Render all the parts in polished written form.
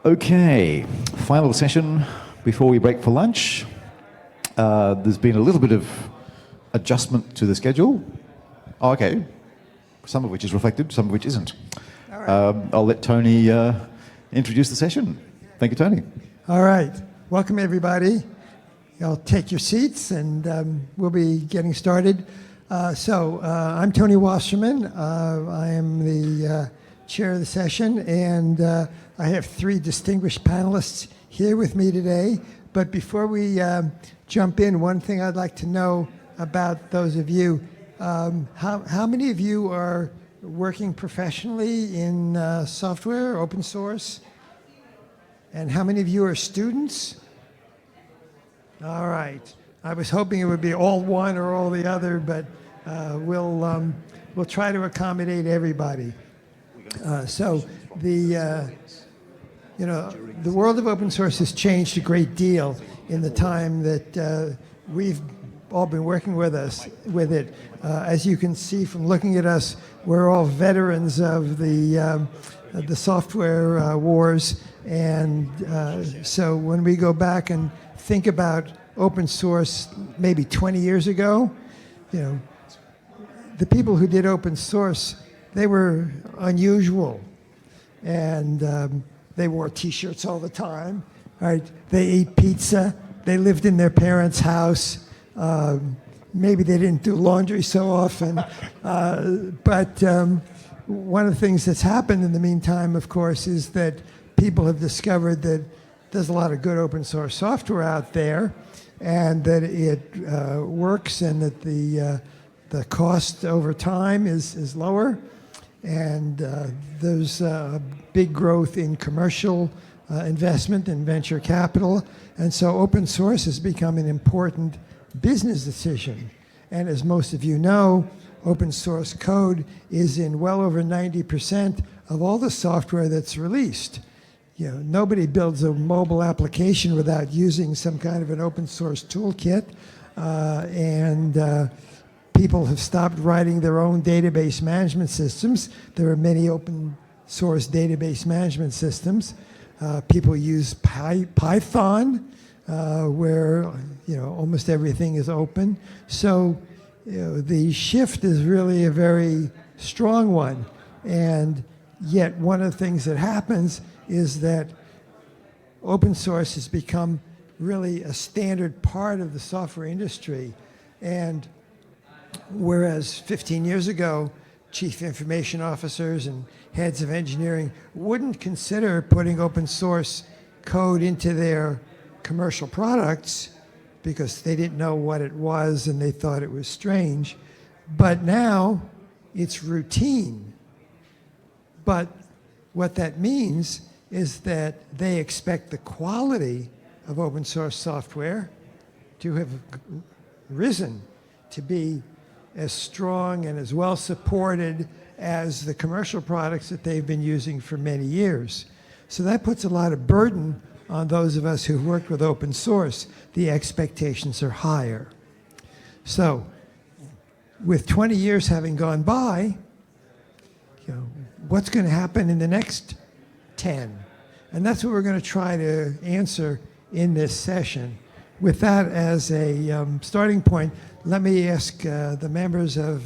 Okay, final session before we break for lunch. There's been a little bit of adjustment to the schedule. Oh, okay, some of which is reflected, some of which isn't. All right. I'll let Tony introduce the session. Thank you, Tony. All right. Welcome, everybody. Y'all take your seats, and we'll be getting started. I'm Tony Wasserman. I am the chair of the session, and I have three distinguished panelists here with me today. But before we jump in, one thing I'd like to know about those of you, how many of you are working professionally in software, open source? And how many of you are students? All right. I was hoping it would be all one or all the other, but we'll try to accommodate everybody. The world of open source has changed a great deal in the time that we've all been working with it. As you can see from looking at us, we're all veterans of the software wars, and so when we go back and think about open source maybe 20 years ago, the people who did open source, they were unusual, and they wore T-shirts all the time. Right? They ate pizza. They lived in their parents' house. Maybe they didn't do laundry so often. But one of the things that's happened in the meantime, of course, is that people have discovered that there's a lot of good open source software out there, and that it works, and that the cost over time is lower. And there's a big growth in commercial investment and venture capital. And so open source has become an important business decision. And as most of you know, open source code is in well over 90% of all the software that's released. Nobody builds a mobile application without using some kind of an open source toolkit. People have stopped writing their own database management systems. There are many open source database management systems. People use Python, where almost everything is open. So the shift is really a very strong one. And yet one of the things that happens is that open source has become really a standard part of the software industry. And whereas 15 years ago, chief information officers and heads of engineering wouldn't consider putting open source code into their commercial products because they didn't know what it was and they thought it was strange. But now it's routine. But what that means is that they expect the quality of open source software to have risen to be as strong and as well supported as the commercial products that they've been using for many years. So that puts a lot of burden on those of us who've worked with open source. The expectations are higher. So with 20 years having gone by, what's going to happen in the next 10? And that's what we're going to try to answer in this session. With that as a starting point, let me ask the members of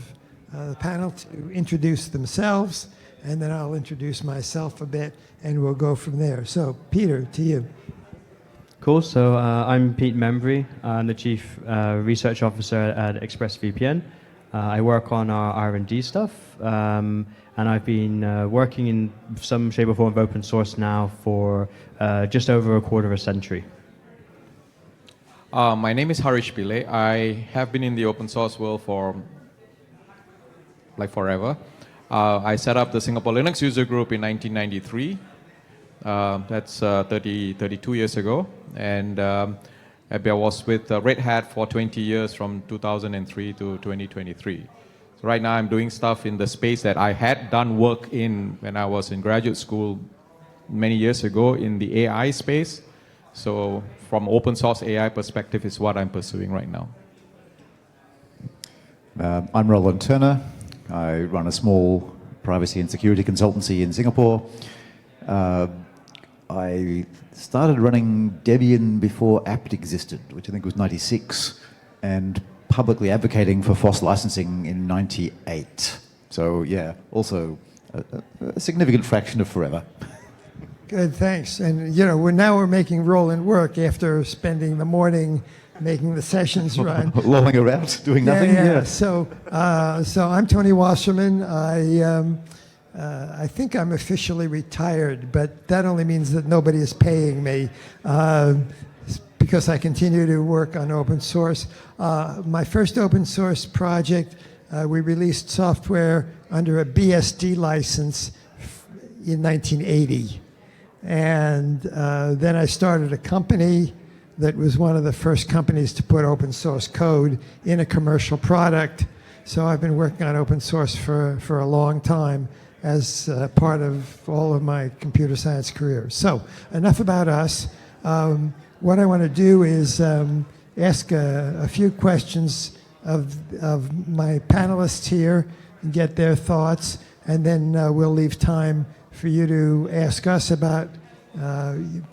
the panel to introduce themselves, and then I'll introduce myself a bit, and we'll go from there. So, Peter, to you. Cool. So I'm Pete Membry. I'm the Chief Research Officer at ExpressVPN. I work on our R&D stuff, and I've been working in some shape or form of open source now for just over a quarter of a century. My name is Harish Pillay. I have been in the open source world for like forever. I set up the Singapore Linux user group in 1993. That's 32 years ago. And I was with Red Hat for 20 years from 2003 to 2023. So right now I'm doing stuff in the space that I had done work in when I was in graduate school many years ago in the AI space. So from open source AI perspective is what I'm pursuing right now. I'm Roland Turner. I run a small privacy and security consultancy in Singapore. I I started running Debian before apt existed, which I think was 96, and publicly advocating for FOSS licensing in 98. So yeah, also a significant fraction of forever. Good, thanks. And we're making rolling work after spending the morning making the sessions run. Lolling around, doing nothing. Yeah. So I'm Tony Wasserman. I think I'm officially retired, but that only means that nobody is paying me because I continue to work on open source. My first open source project, we released software under a BSD license in 1980. And then I started a company that was one of the first companies to put open source code in a commercial product. So I've been working on open source for a long time as part of all of my computer science career. So enough about us. What I want to do is ask a few questions of my panelists here and get their thoughts, and then we'll leave time for you to ask us about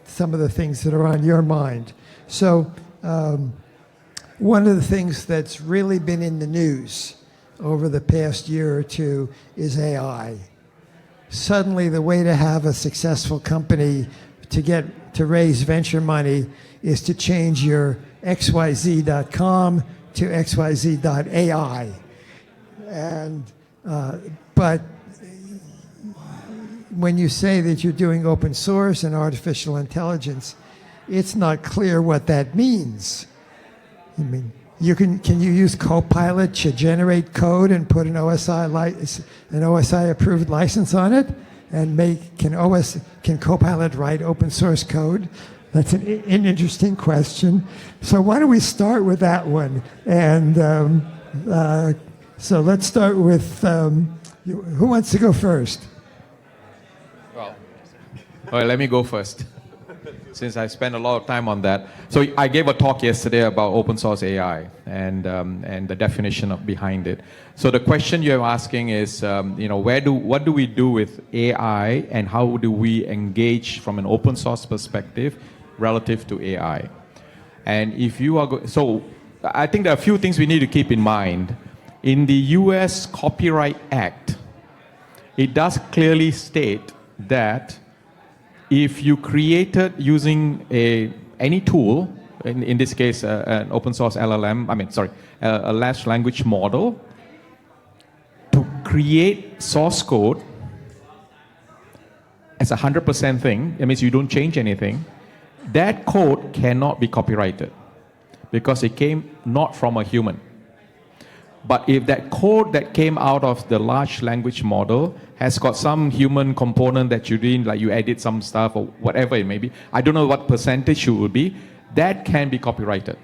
some of the things that are on your mind. So one of the things that's really been in the news over the past year or two is AI. Suddenly, the way to have a successful company to raise venture money is to change your xyz.com to xyz.ai. But when you say that you're doing open source and artificial intelligence, it's not clear what that means. I mean, can you use Copilot to generate code and put an OSI approved license on it, and can Copilot write open source code? That's an interesting question. So why don't we start with that one? And so let's start with who wants to go first? Well, let me go first, since I spent a lot of time on that. So I gave a talk yesterday about open source AI and the definition behind it. So the question you're asking is, what do we do with AI, and how do we engage from an open source perspective relative to AI? And if you are so I think there are a few things we need to keep in mind. In the US Copyright Act, it does clearly state that if you created using any tool, in this case an open source LLM, a large language model, to create source code as a 100% thing, that means you don't change anything, that code cannot be copyrighted because it came not from a human. But if that code that came out of the large language model has got some human component that you didn't, like you edit some stuff or whatever it may be, I don't know what percentage it would be, that can be copyrighted.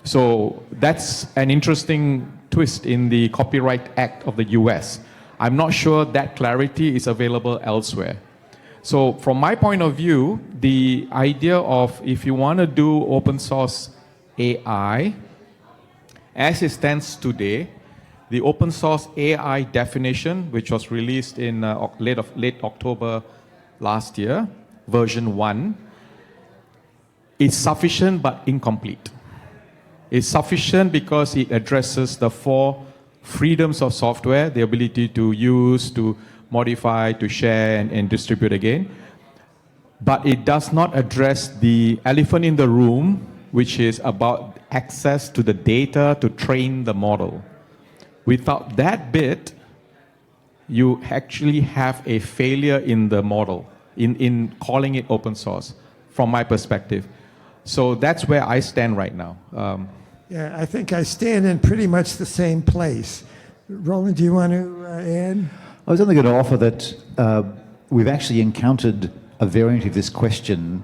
So that's an interesting twist in the Copyright Act of the US. I'm not sure that clarity is available elsewhere. So from my point of view, the idea of if you want to do open source AI, as it stands today, the open source AI definition, which was released in late October last year, version 1, is sufficient but incomplete. It's sufficient because it addresses the 4 freedoms of software, the ability to use, to modify, to share, and distribute again. But it does not address the elephant in the room, which is about access to the data to train the model. Without that bit, you actually have a failure in the model, in calling it open source, from my perspective. So that's where I stand right now. Yeah, I think I stand in pretty much the same place. Roland, do you want to add? I was only going to offer that we've actually encountered a variant of this question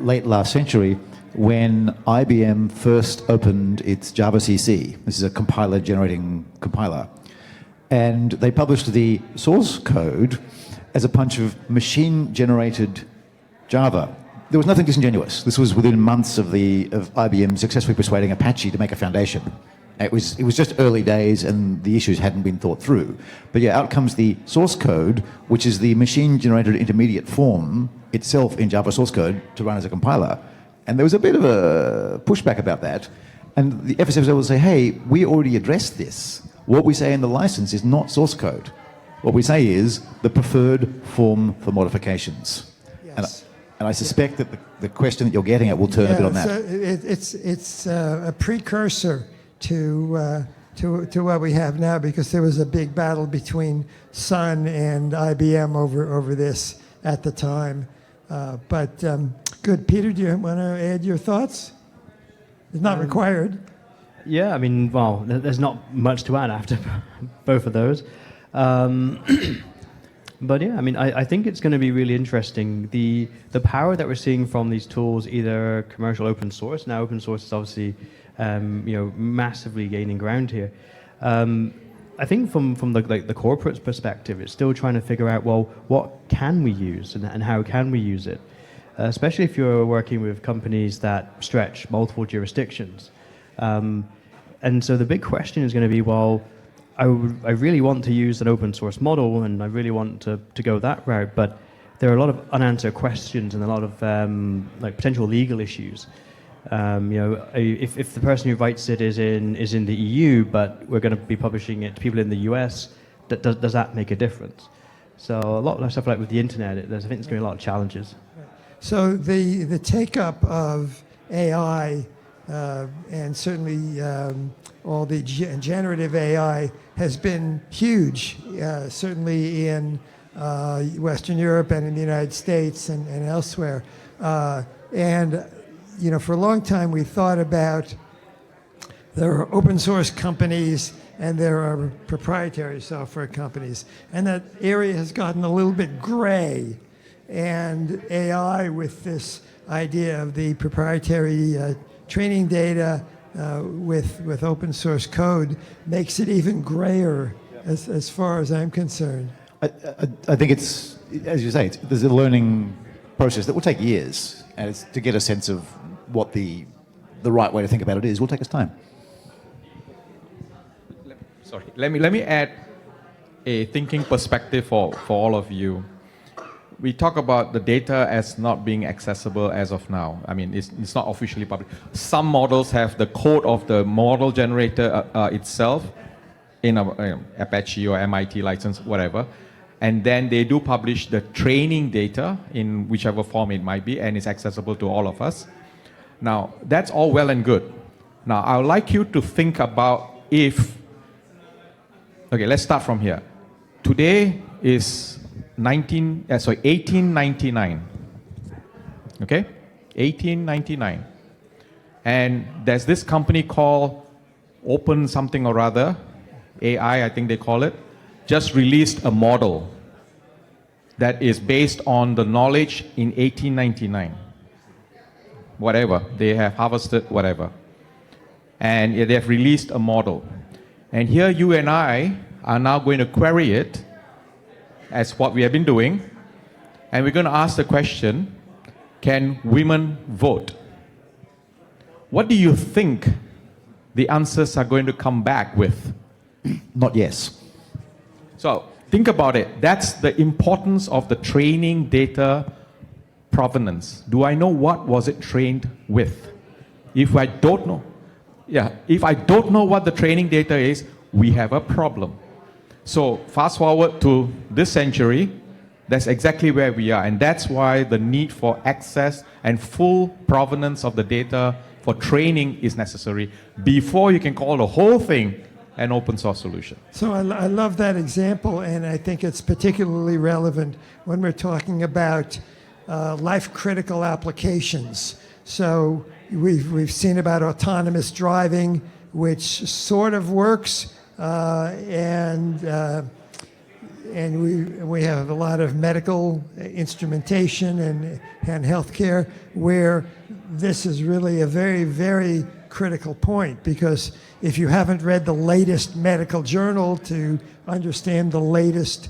late last century when IBM first opened its Java CC. This is a compiler generating compiler. And they published the source code as a bunch of machine-generated Java. There was nothing disingenuous. This was within months of IBM successfully persuading Apache to make a foundation. It was just early days, and the issues hadn't been thought through. But yeah, out comes the source code, which is the machine-generated intermediate form itself in Java source code to run as a compiler. And there was a bit of a pushback about that. And the FSF will say, hey, we already addressed this. What we say in the license is not source code. What we say is the preferred form for modifications. Yes. And I suspect that the question that you're getting at will turn a bit on that. So it's a precursor to what we have now, because there was a big battle between Sun and IBM over this at the time. But good. Peter, do you want to add your thoughts? It's not required. Yeah, I mean, well, there's not much to add after both of those. But yeah, I mean, I think it's going to be really interesting. The power that we're seeing from these tools, either commercial open source. Now, open source is obviously, massively gaining ground here. I think from the corporate perspective, it's still trying to figure out, well, what can we use and how can we use it? Especially if you're working with companies that stretch multiple jurisdictions. And so the big question is going to be, well, I really want to use an open source model, and I really want to go that route, but there are a lot of unanswered questions and a lot of potential legal issues. If the person who writes it is in the EU, but we're going to be publishing it to people in the US, does that make a difference? So a lot of stuff like with the internet, I think there's going to be a lot of challenges. So the take-up of AI and certainly all the generative AI has been huge, certainly in Western Europe and in the United States and elsewhere. For a long time we thought about there are open source companies and there are proprietary software companies, and that area has gotten a little bit gray. And AI, with this idea of the proprietary training data with open source code, makes it even grayer as far as I'm concerned. I think it's, as you say, there's a learning process that will take years, and it's to get a sense of what the right way to think about it is will take us time. Sorry, let me add a thinking perspective for all of you. We talk about the data as not being accessible as of now. I mean, it's not officially public. Some models have the code of the model generator itself in Apache or MIT license, whatever. And then they do publish the training data in whichever form it might be, and it's accessible to all of us. Now, that's all well and good. Now, I would like you to think about let's start from here. Today is 1899. Okay? 1899. And there's this company called Open something or other, AI, I think they call it, just released a model that is based on the knowledge in 1899. Whatever, they have harvested whatever. And they have released a model. And here you and I are now going to query it as what we have been doing, and we're going to ask the question, can women vote? What do you think the answers are going to come back with? Not yes. So think about it. That's the importance of the training data provenance. Do I know what was it trained with? If I don't know, if I don't know what the training data is, we have a problem. So fast forward to this century, that's exactly where we are. And that's why the need for access and full provenance of the data for training is necessary before you can call the whole thing an open source solution. So I love that example, and I think it's particularly relevant when we're talking about life-critical applications. So we've seen about autonomous driving, which sort of works, and we have a lot of medical instrumentation and healthcare where this is really a very, very critical point, because if you haven't read the latest medical journal to understand the latest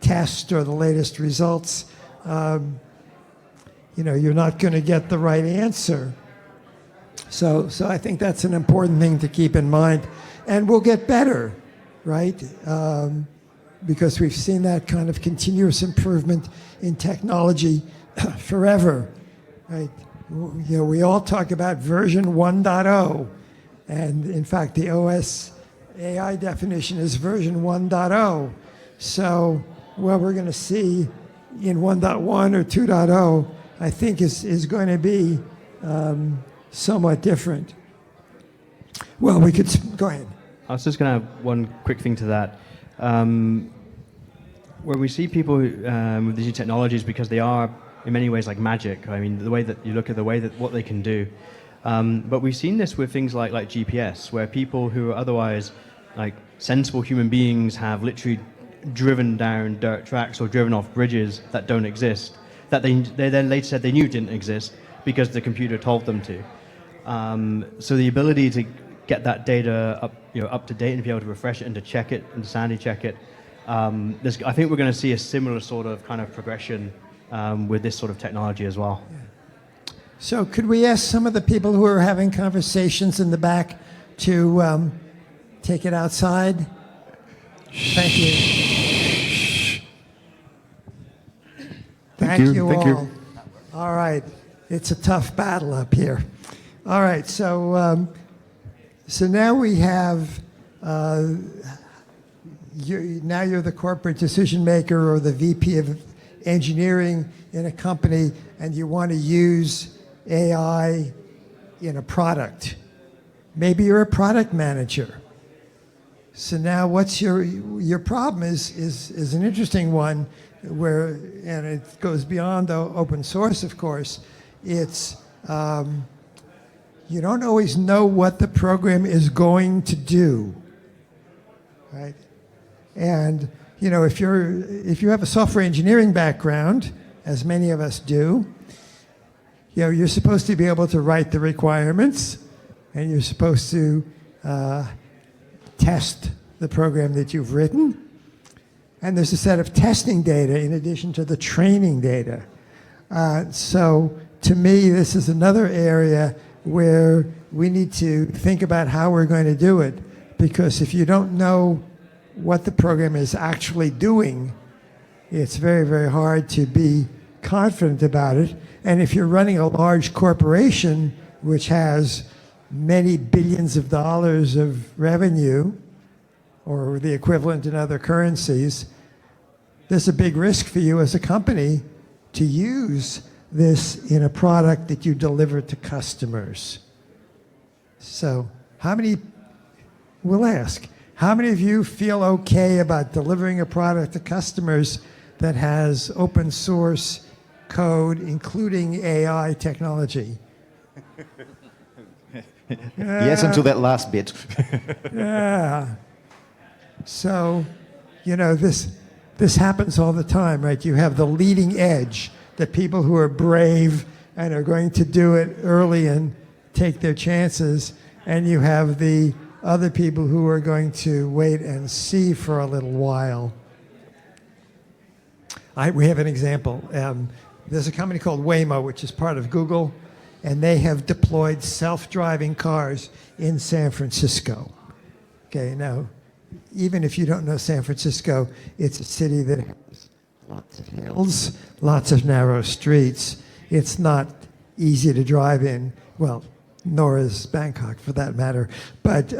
test or the latest results, you're not going to get the right answer. So I think that's an important thing to keep in mind. And we'll get better, right? Because we've seen that kind of continuous improvement in technology forever, right? You know, we all talk about version 1.0, and in fact, the OS AI definition is version 1.0. So what we're going to see in 1.1 or 2.0, I think is going to be somewhat different. Well, we could go ahead. I was just going to add one quick thing to that. Where we see people with these new technologies, because they are in many ways like magic. I mean, the way that you look at the way that what they can do. But we've seen this with things like GPS, where people who are otherwise like sensible human beings have literally driven down dirt tracks or driven off bridges that don't exist, that they then later said they knew didn't exist because the computer told them to. So the ability to get that data up to date and be able to refresh it and to check it and to sanity check it. I think we're going to see a similar sort of kind of progression with this sort of technology as well. Yeah. So could we ask some of the people who are having conversations in the back to take it outside? Thank you. Thank you all. All right. It's a tough battle up here. All right. So now we have... now you're the corporate decision maker or the VP of engineering in a company, and you want to use AI in a product. Maybe you're a product manager. So now what's your problem is an interesting one where, and it goes beyond the open source, of course. It's you don't always know what the program is going to do, right? And you know, if you have a software engineering background, as many of us do, you know, you're supposed to be able to write the requirements, and you're supposed to test the program that you've written. And there's a set of testing data in addition to the training data. So to me, this is another area where we need to think about how we're going to do it, because if you don't know what the program is actually doing, it's very, very hard to be confident about it. And if you're running a large corporation which has many billions of dollars of revenue, or the equivalent in other currencies, there's a big risk for you as a company to use this in a product that you deliver to customers. So we'll ask, how many of you feel okay about delivering a product to customers that has open source code, including AI technology? Yes, until that last bit. Yeah. So, you know, this happens all the time, right? You have the leading edge, the people who are brave and are going to do it early and take their chances, and you have the other people who are going to wait and see for a little while. We have an example. There's a company called Waymo, which is part of Google, and they have deployed self-driving cars in San Francisco. Okay, now, even if you don't know San Francisco, it's a city that has lots of hills, lots of narrow streets. It's not easy to drive in. Well, nor is Bangkok, for that matter. But, you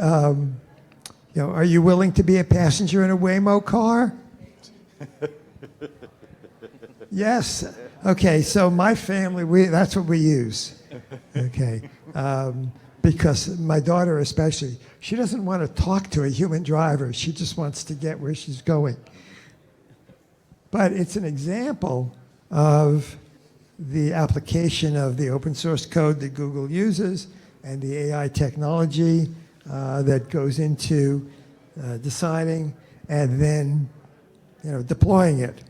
know, are you willing to be a passenger in a Waymo car? Yes. Okay, so my family, that's what we use. Okay. Because my daughter especially, she doesn't want to talk to a human driver. She just wants to get where she's going. But it's an example of the application of the open source code that Google uses and the AI technology that goes into deciding and then, you know, deploying it.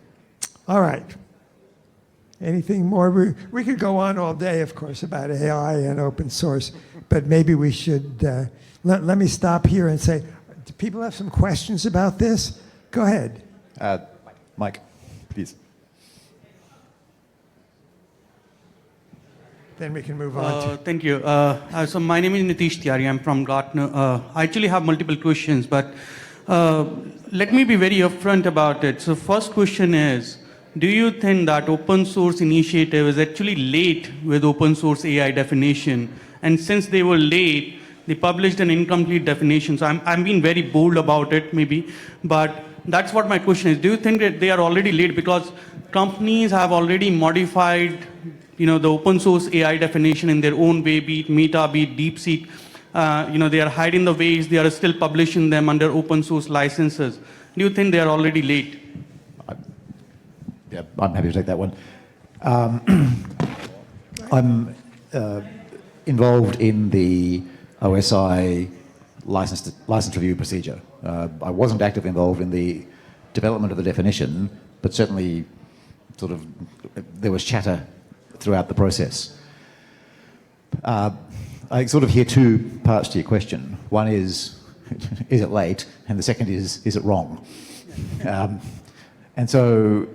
All right. Anything more? We could go on all day, of course, about AI and open source, but maybe we should, let me stop here and say, do people have some questions about this? Go ahead. Mike, please. then we can move on to... Thank you. So my name is Nitish Tiwari. I'm from Gartner. I actually have multiple questions, but let me be very upfront about it. So first question is, do you think that open source initiative is actually late with open source AI definition? And since they were late, they published an incomplete definition. So I'm being very bold about it, maybe. But that's what my question is. Do you think that they are already late? Because companies have already modified the open source AI definition in their own way, be it Meta, be it DeepSeek. They are hiding the ways, they are still publishing them under open source licenses. Do you think they are already late? Yeah, I'm happy to take that one. I'm involved in the OSI license review procedure. I wasn't actively involved in the development of the definition, but certainly there was chatter throughout the process. I sort of hear two parts to your question. One is it late? And the second is it wrong? And so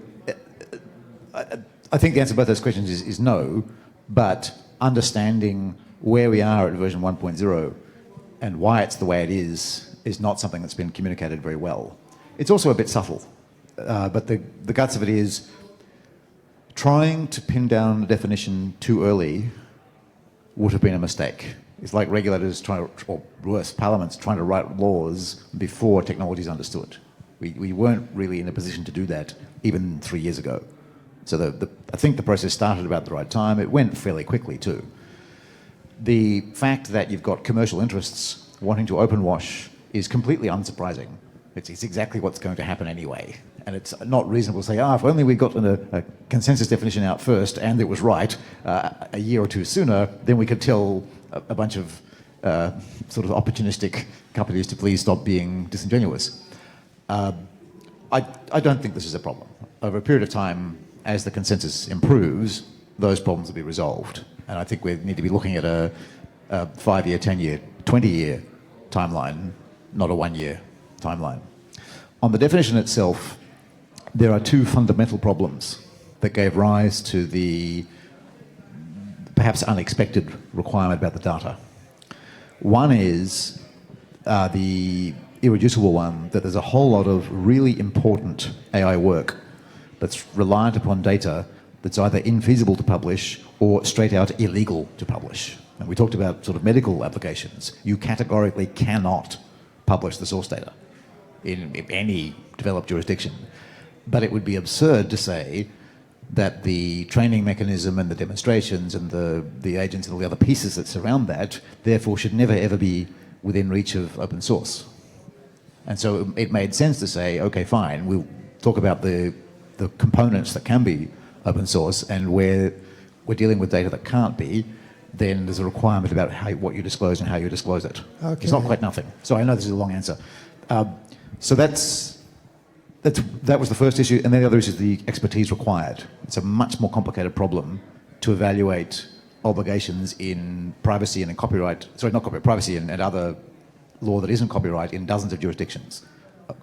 I think the answer to both those questions is no, but understanding where we are at version 1.0 and why it's the way it is not something that's been communicated very well. It's also a bit subtle, but the guts of it is trying to pin down the definition too early would have been a mistake. It's like regulators or worse, parliaments trying to write laws before technology is understood. We weren't really in a position to do that even 3 years ago. So I think the process started about the right time. It went fairly quickly too. The fact that you've got commercial interests wanting to open wash is completely unsurprising. It's exactly what's going to happen anyway. And it's not reasonable to say, if only we got a consensus definition out first and it was right a year or two sooner, then we could tell a bunch of sort of opportunistic companies to please stop being disingenuous. I don't think this is a problem. Over a period of time, as the consensus improves, those problems will be resolved. And I think we need to be looking at a 5-year, 10-year, 20-year timeline, not a 1-year timeline. On the definition itself, there are two fundamental problems that gave rise to the perhaps unexpected requirement about the data. One is the irreducible one, that there's a whole lot of really important AI work that's reliant upon data that's either infeasible to publish or straight out illegal to publish. And we talked about sort of medical applications. You categorically cannot publish the source data in any developed jurisdiction. But it would be absurd to say that the training mechanism and the demonstrations and the agents and all the other pieces that surround that, therefore, should never ever be within reach of open source. And so it made sense to say, okay, fine, we'll talk about the components that can be open source, and where we're dealing with data that can't be, then there's a requirement about what you disclose and how you disclose it. Okay. It's not quite nothing. So I know this is a long answer. So that was the first issue, and then the other issue is the expertise required. It's a much more complicated problem to evaluate obligations in privacy and in copyright, sorry, not copyright, privacy and other law that isn't copyright in dozens of jurisdictions.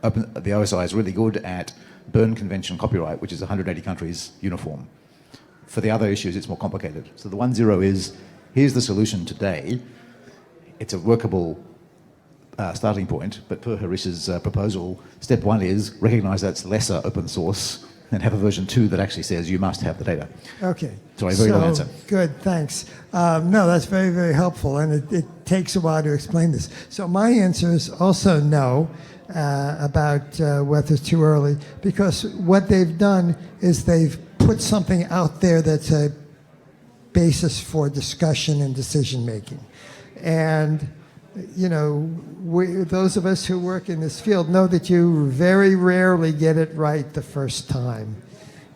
The OSI is really good at Berne Convention copyright, which is 180 countries uniform. For the other issues, it's more complicated. So the 1.0 is, here's the solution today. It's a workable starting point, but per Harish's proposal, step 1 is recognize that's lesser open source and have a version 2 that actually says you must have the data. Okay. Sorry, very long answer. Good, thanks. No, that's very, very helpful, and it takes a while to explain this. So my answer is also no about whether it's too early, because what they've done is they've put something out there that's a basis for discussion and decision making. And those of us who work in this field know that you very rarely get it right the first time.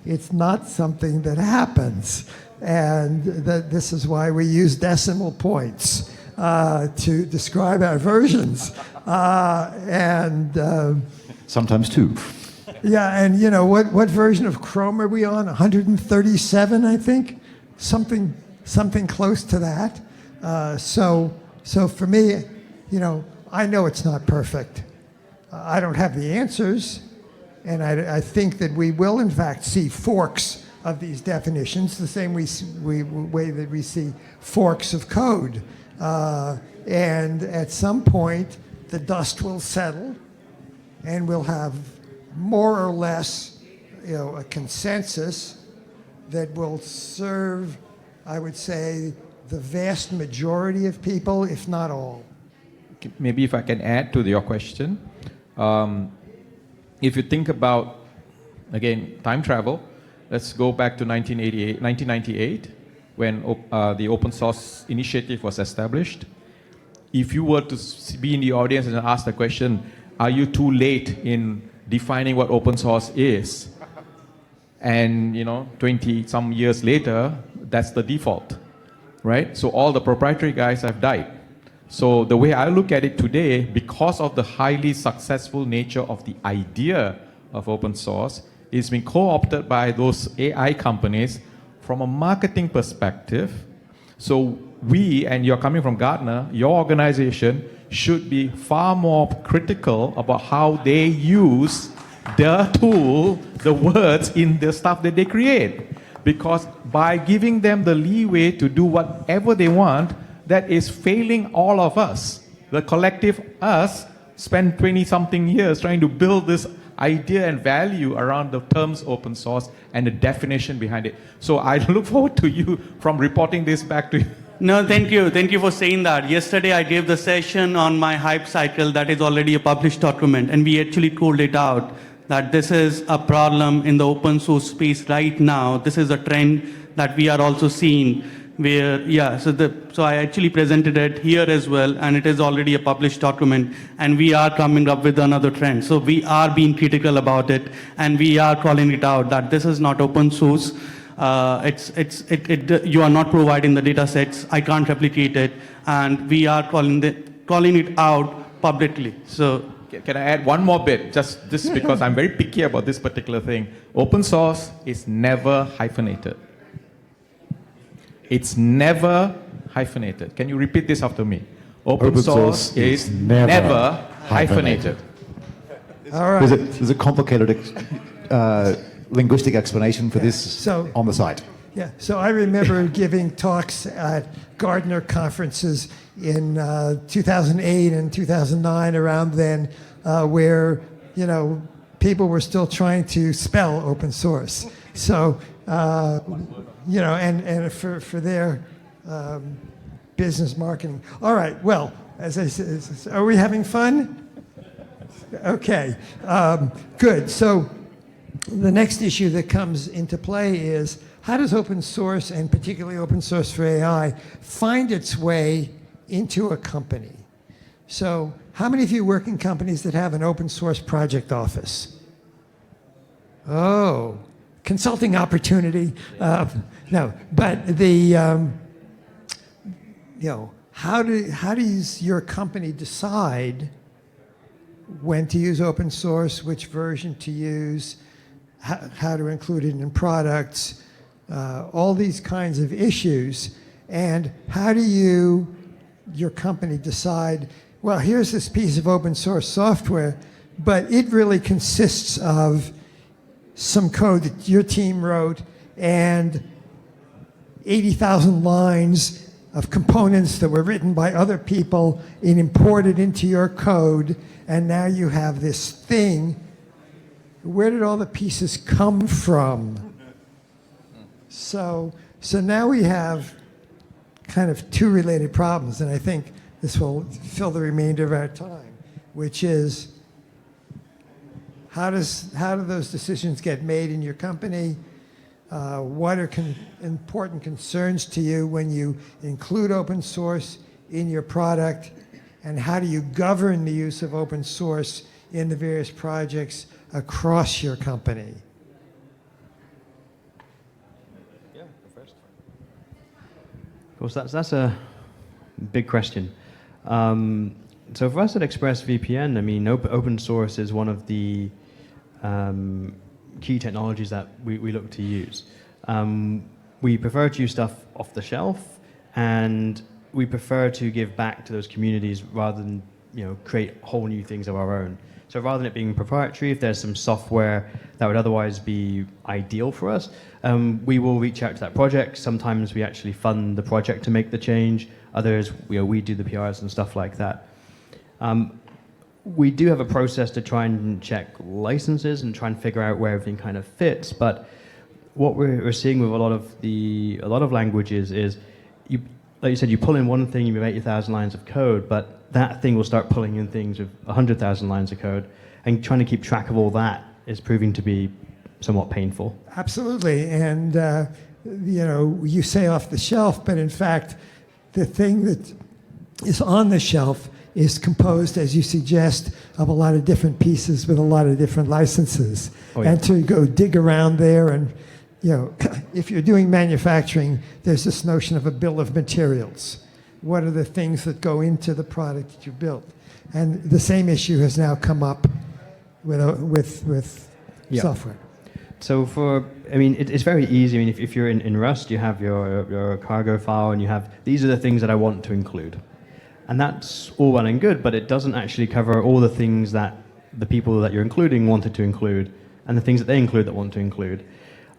It's not something that happens. And this is why we use decimal points to describe our versions. Sometimes 2. Yeah, and what version of Chrome are we on? 137, I think? Something close to that. So for me, I know it's not perfect. I don't have the answers, and I think that we will, in fact, see forks of these definitions, the same way that we see forks of code. And at some point, the dust will settle, and we'll have more or less, a consensus that will serve, I would say, the vast majority of people, if not all. Maybe if I can add to your question, if you think about, again, time travel, let's go back to 1998, when the open source initiative was established. If you were to be in the audience and ask the question, are you too late in defining what open source is? And 20 some years later, that's the default, right? So all the proprietary guys have died. So the way I look at it today, because of the highly successful nature of the idea of open source, it's been co-opted by those AI companies from a marketing perspective. So we, and you're coming from Gartner, your organization should be far more critical about how they use the tool, the words in the stuff that they create. Because by giving them the leeway to do whatever they want, that is failing all of us. The collective us spent 20-something years trying to build this idea and value around the terms open source and the definition behind it. So I look forward to you from reporting this back to you. No, thank you. Thank you for saying that. Yesterday, I gave the session on my hype cycle that is already a published document, and we actually called it out that this is a problem in the open source space right now. This is a trend that we are also seeing where, so I actually presented it here as well, and it is already a published document, and we are coming up with another trend. So we are being critical about it, and we are calling it out that this is not open source. You are not providing the data sets. I can't replicate it, and we are calling it out publicly. So can I add one more bit? Just because I'm very picky about this particular thing. Open source is never hyphenated. It's never hyphenated. Can you repeat this after me? Open source is never hyphenated. All right. There's a complicated linguistic explanation for this on the site. Yeah, so I remember giving talks at Gartner conferences in 2008 and 2009, around then, where people were still trying to spell open source. So and for their business marketing. All right. Well, as I said, are we having fun? Okay. Good. So the next issue that comes into play is, how does open source, and particularly open source for AI, find its way into a company? So how many of you work in companies that have an open source project office? Oh, consulting opportunity. No, but how does your company decide when to use open source, which version to use, how to include it in products, all these kinds of issues, and how do your company decide, well, here's this piece of open source software, but it really consists of some code that your team wrote and 80,000 lines of components that were written by other people and imported into your code, and now you have this thing. Where did all the pieces come from? So now we have kind of two related problems, and I think this will fill the remainder of our time, which is, how do those decisions get made in your company? What are important concerns to you when you include open source in your product? And how do you govern the use of open source in the various projects across your company? Yeah, first. Of course, that's a big question. So for us at ExpressVPN, I mean, open source is one of the key technologies that we look to use. We prefer to use stuff off the shelf, and we prefer to give back to those communities rather than create whole new things of our own. So rather than it being proprietary, if there's some software that would otherwise be ideal for us, we will reach out to that project. Sometimes we actually fund the project to make the change. Others, we do the PRs and stuff like that. We do have a process to try and check licenses and try and figure out where everything kind of fits. But what we're seeing with a lot of languages is, like you said, you pull in one thing, you have 80,000 lines of code, but that thing will start pulling in things with 100,000 lines of code, and trying to keep track of all that is proving to be somewhat painful. Absolutely, and you say off the shelf, but in fact, the thing that is on the shelf is composed, as you suggest, of a lot of different pieces with a lot of different licenses. Oh, yeah. And to go dig around there and, if you're doing manufacturing, there's this notion of a bill of materials. What are the things that go into the product that you built? And the same issue has now come up with Yeah. software. So it's very easy. I mean, if you're in Rust, you have your cargo file, and you have, these are the things that I want to include. And that's all well and good, but it doesn't actually cover all the things that the people that you're including wanted to include, and the things that they include that want to include.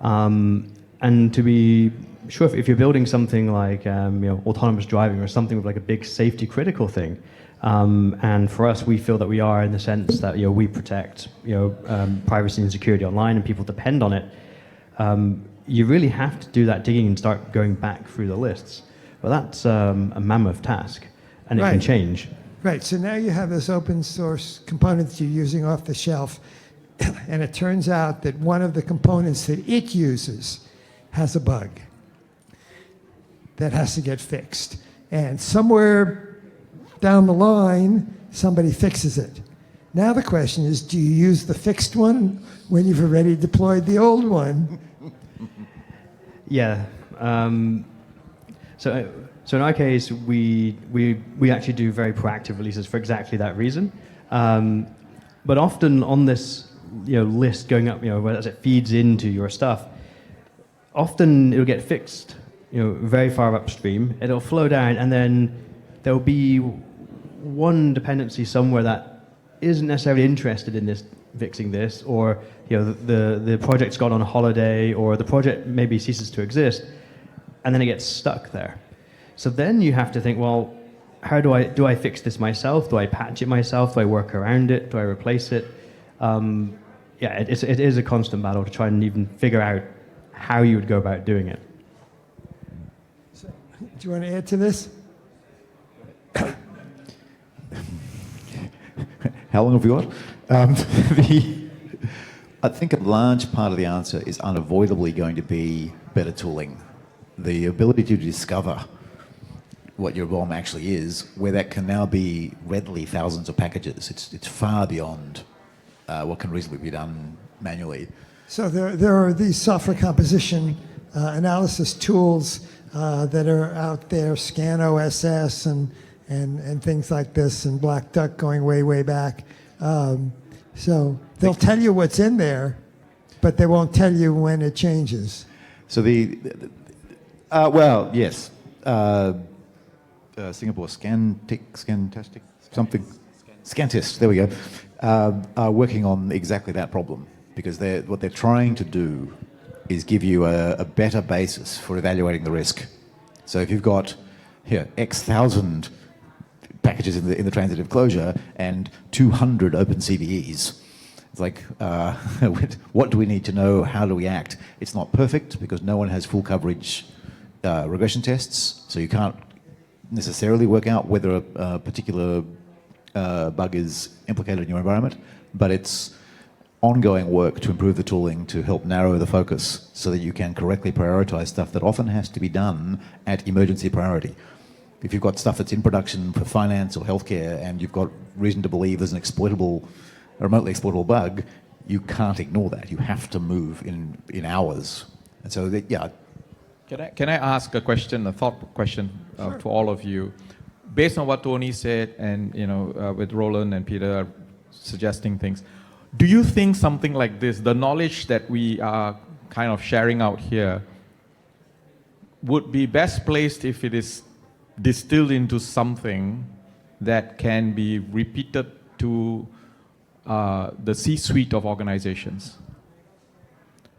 And to be sure, if you're building something like autonomous driving or something with like a big safety critical thing, and for us, we feel that we are, in the sense that we protect privacy and security online, and people depend on it. You really have to do that digging and start going back through the lists. But that's a mammoth task, and it can change. Right, so now you have this open source component that you're using off the shelf, and it turns out that one of the components that it uses has a bug that has to get fixed. And somewhere down the line, somebody fixes it. Now the question is, do you use the fixed one when you've already deployed the old one? Yeah. So in our case, we actually do very proactive releases for exactly that reason. But often on this list going up, as it feeds into your stuff, often it'll get fixed, very far upstream. It'll flow down, and then there'll be one dependency somewhere that isn't necessarily interested in fixing this, or the project's gone on holiday, or the project maybe ceases to exist, and then it gets stuck there. So then you have to think, well, how do I fix this myself? Do I patch it myself? Do I work around it? Do I replace it? It is a constant battle to try and even figure out how you would go about doing it. So, do you want to add to this? How long have we got? I think a large part of the answer is unavoidably going to be better tooling. The ability to discover what your ROM actually is, where that can now be readily thousands of packages. It's far beyond what can reasonably be done manually. So there are these software composition analysis tools that are out there, ScanOSS and things like this, and Black Duck going way back. So they'll tell you what's in there, but they won't tell you when it changes. So yes. Singapore Scantastic, something. Scantist, there we go, are working on exactly that problem, because what they're trying to do is give you a better basis for evaluating the risk. So if you've got X thousand packages in the transitive closure and 200 open CVEs, it's like, what do we need to know? How do we act? It's not perfect because no one has full coverage regression tests, so you can't necessarily work out whether a particular bug is implicated in your environment, but it's ongoing work to improve the tooling to help narrow the focus so that you can correctly prioritize stuff that often has to be done at emergency priority. If you've got stuff that's in production for finance or healthcare and you've got reason to believe there's a remotely exploitable bug, you can't ignore that. You have to move in hours. And so, Can I ask a thought question Sure. to all of you? Based on what Tony said, and with Roland and Peter suggesting things, do you think something like this, the knowledge that we are kind of sharing out here, would be best placed if it is distilled into something that can be repeated to the C-suite of organizations?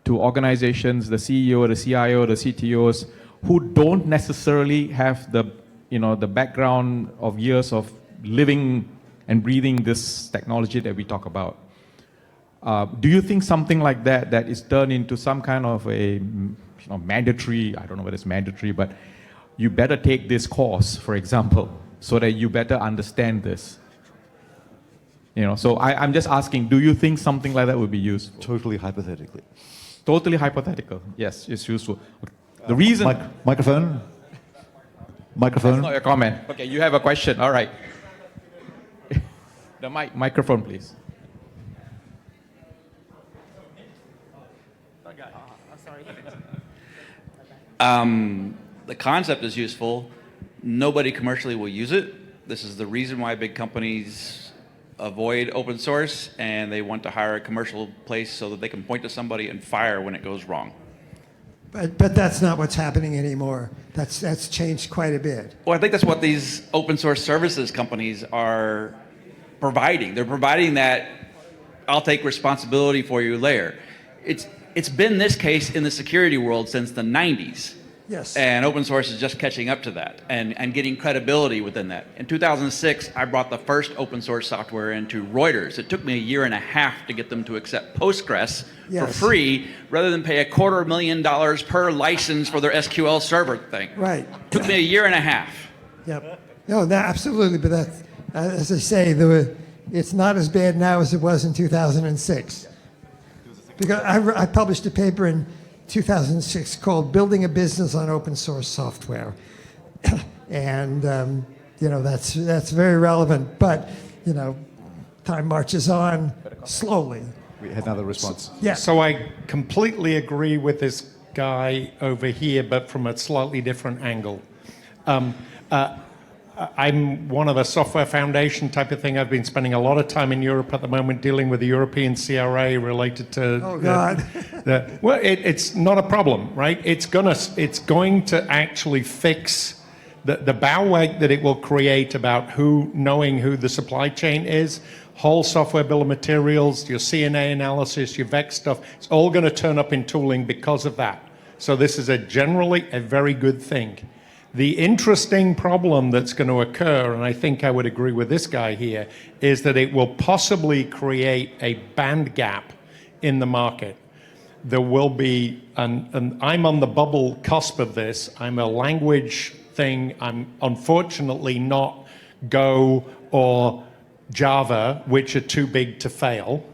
To organizations, the CEO, the CIO, the CTOs, who don't necessarily have the, the background of years of living and breathing this technology that we talk about. Do you think something like that is turned into some kind of a mandatory, I don't know whether it's mandatory, but you better take this course, for example, so that you better understand this? So I'm just asking, do you think something like that would be useful? Totally hypothetically. Totally hypothetical. Yes, it's useful. The reason... Microphone? That's not your comment. Okay, you have a question. All right. The microphone, please. The concept is useful. Nobody commercially will use it. This is the reason why big companies avoid open source, and they want to hire a commercial place so that they can point to somebody and fire when it goes wrong. But that's not what's happening anymore. That's changed quite a bit. Well, I think that's what these open source services companies are providing. They're providing that I'll take responsibility for you layer. It's been this case in the security world since the 90s. Yes. And open source is just catching up to that and getting credibility within that. In 2006, I brought the first open source software into Reuters. It took me a year and a half to get them to accept Postgres for free rather than pay $250,000 per license for their SQL server thing. Right. Took me a year and a half. Yep. No, absolutely. But that's, as I say, it's not as bad now as it was in 2006. Because I published a paper in 2006 called Building a Business on Open Source Software. And, that's very relevant. But, time marches on slowly. We had another response. Yeah. So I completely agree with this guy over here, but from a slightly different angle. I'm one of a software foundation type of thing. I've been spending a lot of time in Europe at the moment dealing with the European CRA related to... Oh, God. Well, it's not a problem, right? It's going to actually fix the bowwag that it will create about knowing who the supply chain is, whole software bill of materials, your CNA analysis, your VEX stuff. It's all going to turn up in tooling because of that. So this is generally a very good thing. The interesting problem that's going to occur, and I think I would agree with this guy here, is that it will possibly create a band gap in the market. There will be, and I'm on the bubble cusp of this, I'm a language thing, I'm unfortunately not Go or Java, which are too big to fail,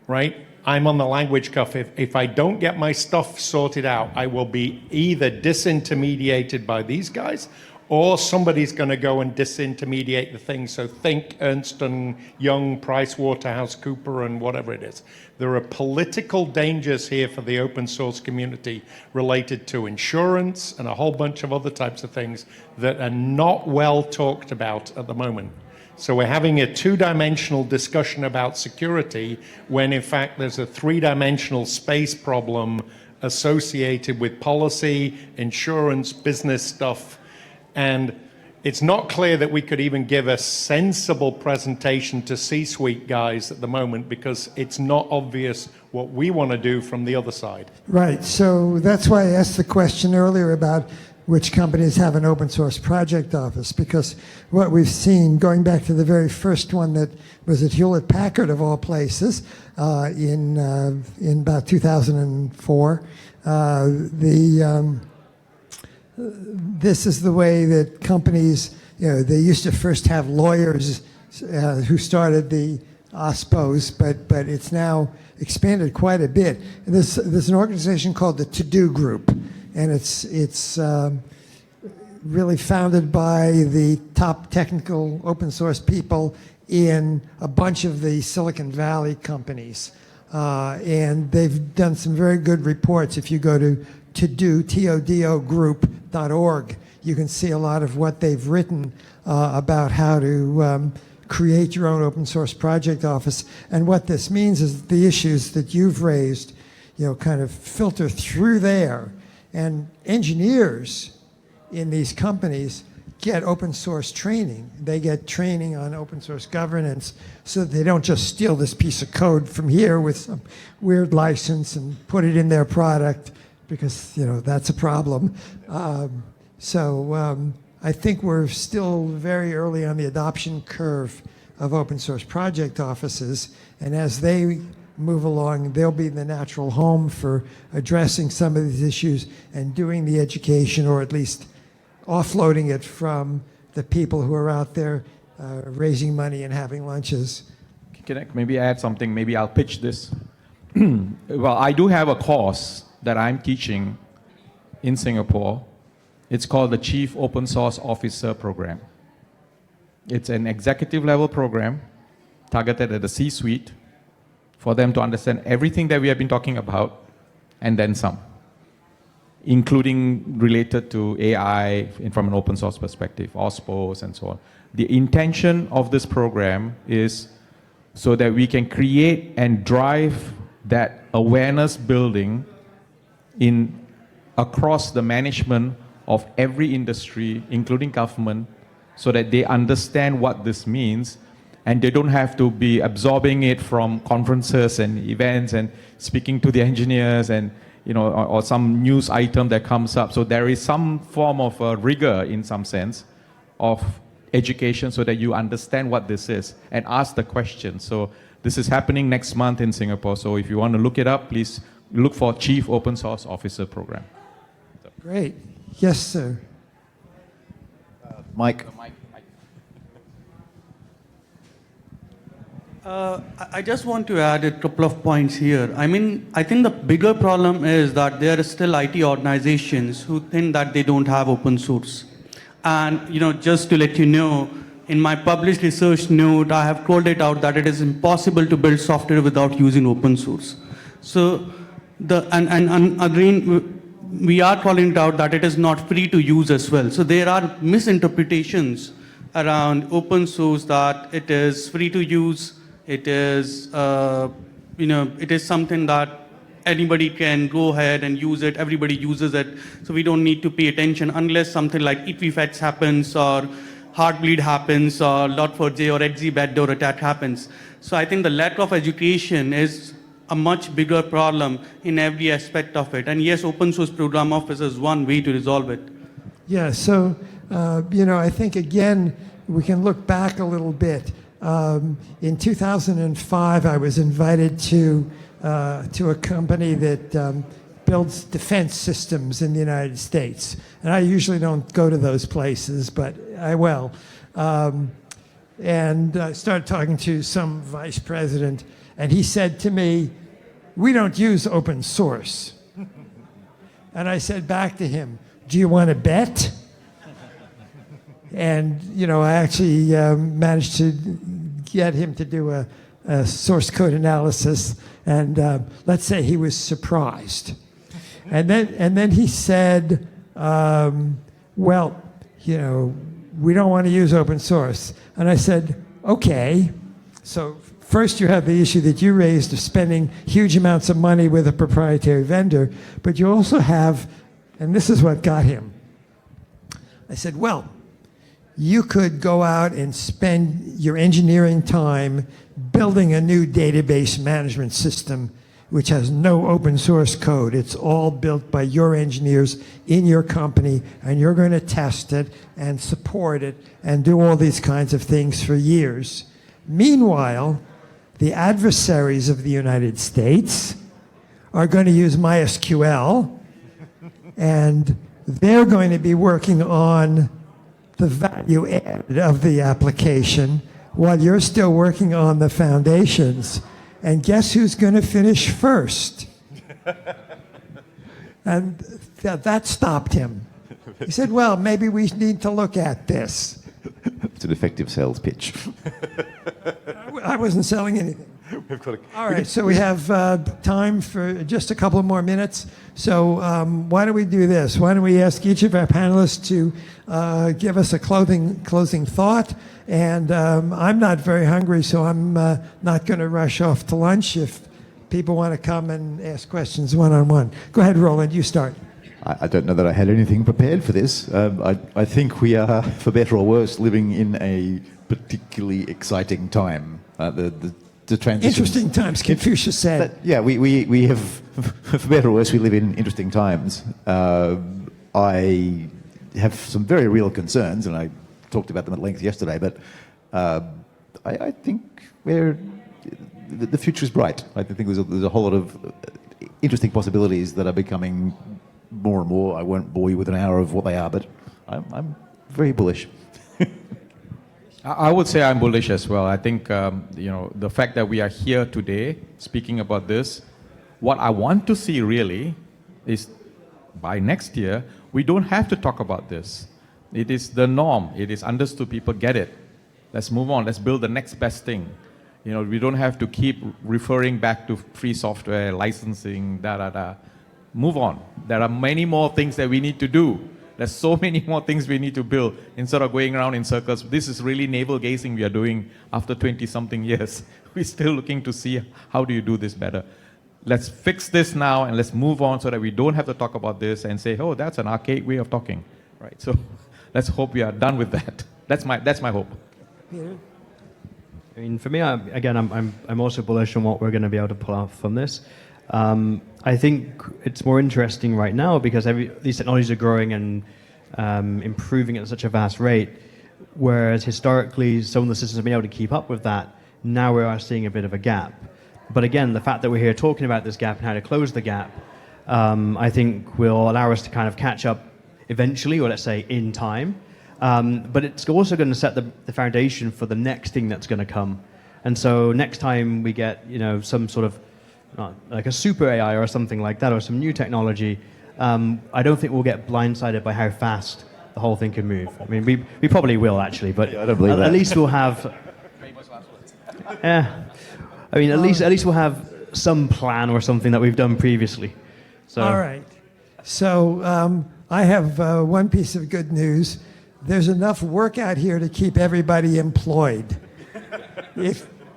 right? I'm on the language cuff. If I don't get my stuff sorted out, I will be either disintermediated by these guys or somebody's going to go and disintermediate the thing. So think Ernst & Young, PricewaterhouseCoopers, and whatever it is. There are political dangers here for the open source community related to insurance and a whole bunch of other types of things that are not well talked about at the moment. So we're having a two-dimensional discussion about security when in fact there's a three-dimensional space problem associated with policy, insurance, business stuff. And it's not clear that we could even give a sensible presentation to C-suite guys at the moment because it's not obvious what we want to do from the other side. Right. So that's why I asked the question earlier about which companies have an open source project office, because what we've seen, going back to the very first one that was at Hewlett Packard of all places, in about 2004, this is the way that companies, they used to first have lawyers who started the OSPOs, but it's now expanded quite a bit. And there's an organization called the To-Do Group, and it's really founded by the top technical open source people in a bunch of the Silicon Valley companies. And they've done some very good reports. If you go to todogroup.org, you can see a lot of what they've written about how to create your own open source project office. And what this means is the issues that you've raised, kind of filter through there. And engineers in these companies get open source training. They get training on open source governance so that they don't just steal this piece of code from here with some weird license and put it in their product, because that's a problem. I think we're still very early on the adoption curve of open source project offices, and as they move along, they'll be the natural home for addressing some of these issues and doing the education, or at least offloading it from the people who are out there raising money and having lunches. Can I maybe add something? Maybe I'll pitch this. Well, I do have a course that I'm teaching in Singapore. It's called the Chief Open Source Officer Program. It's an executive level program targeted at the C-suite for them to understand everything that we have been talking about and then some, including related to AI from an open source perspective, OSPOs and so on. The intention of this program is so that we can create and drive that awareness building across the management of every industry, including government, so that they understand what this means and they don't have to be absorbing it from conferences and events and speaking to the engineers and or some news item that comes up. So there is some form of rigor in some sense of education so that you understand what this is and ask the question. So this is happening next month in Singapore. So if you want to look it up, please look for Chief Open Source Officer Program. Great. Yes, sir. Mike. I just want to add a couple of points here. I think the bigger problem is that there are still IT organizations who think that they don't have open source. And just to let you know, in my published research note, I have called it out that it is impossible to build software without using open source. So again, we are calling it out that it is not free to use as well. So there are misinterpretations around open source, that it is free to use, it is, it is something that anybody can go ahead and use it, everybody uses it, so we don't need to pay attention unless something like Equifax happens or Heartbleed happens or Log4j or XZ backdoor attack happens. So I think the lack of education is a much bigger problem in every aspect of it. And yes, open source program office is one way to resolve it. Yeah, so, I think, again, we can look back a little bit. In 2005, I was invited to a company that builds defense systems in the United States. And I usually don't go to those places, but I will. And I started talking to some vice president, and he said to me, "We don't use open source." And I said back to him, "Do you want to bet?" And, I actually managed to get him to do a source code analysis, and let's say he was surprised. And then he said, "Well, we don't want to use open source." And I said, "Okay, so first you have the issue that you raised of spending huge amounts of money with a proprietary vendor, but you also have," and this is what got him. I said, "Well, you could go out and spend your engineering time building a new database management system which has no open source code. It's all built by your engineers in your company, and you're going to test it and support it and do all these kinds of things for years. Meanwhile, the adversaries of the United States are going to use MySQL, and they're going to be working on the value add of the application while you're still working on the foundations. And guess who's going to finish first?" And that stopped him. He said, "Well, maybe we need to look at this." It's an effective sales pitch. I wasn't selling anything. All right, so we have time for just a couple more minutes. So why don't we do this? Why don't we ask each of our panelists to give us a closing thought? And I'm not very hungry, so I'm not going to rush off to lunch if people want to come and ask questions one-on-one. Go ahead, Roland, you start. I don't know that I had anything prepared for this. I think we are, for better or worse, living in a particularly exciting time. The transition. Interesting times, Confucius said. Yeah, we have, for better or worse, we live in interesting times. I have some very real concerns, and I talked about them at length yesterday, but I think the future is bright. I think there's a whole lot of interesting possibilities that are becoming more and more. I won't bore you with an hour of what they are, but I'm very bullish. I would say I'm bullish as well. I think the fact that we are here today speaking about this, what I want to see really is by next year we don't have to talk about this. It is the norm. It is understood. People get it. Let's move on. Let's build the next best thing. We don't have to keep referring back to free software, licensing, Move on. There are many more things that we need to do. There's so many more things we need to build instead of going around in circles. This is really navel gazing we are doing after 20-something years. We're still looking to see how do you do this better. Let's fix this now and let's move on so that we don't have to talk about this and say, oh, that's an archaic way of talking. Right? So let's hope we are done with that. That's my hope. Peter? I mean, for me, I'm also bullish on what we're going to be able to pull off from this. I think it's more interesting right now because these technologies are growing and improving at such a vast rate, whereas historically some of the systems have been able to keep up with that. Now we are seeing a bit of a gap. But again, the fact that we're here talking about this gap and how to close the gap, I think will allow us to kind of catch up eventually, or let's say in time. But it's also going to set the foundation for the next thing that's going to come. And so next time we get some sort of like a super AI or something like that, or some new technology, I don't think we'll get blindsided by how fast the whole thing can move. I mean, we probably will actually, but I don't believe that. At least we'll have. Yeah, I mean, at least we'll have some plan or something that we've done previously. So. All right. So I have one piece of good news. There's enough work out here to keep everybody employed.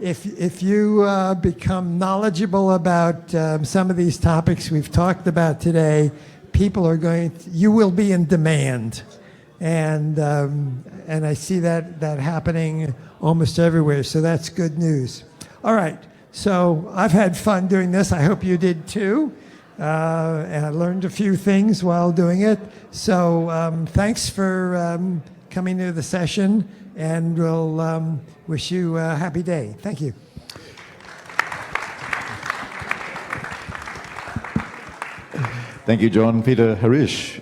If you become knowledgeable about some of these topics we've talked about today, you will be in demand, and I see that happening almost everywhere. So that's good news. All right. So I've had fun doing this. I hope you did too, and I learned a few things while doing it. So thanks for coming to the session, and we'll wish you a happy day. Thank you. Thank you, John, Peter, Harish.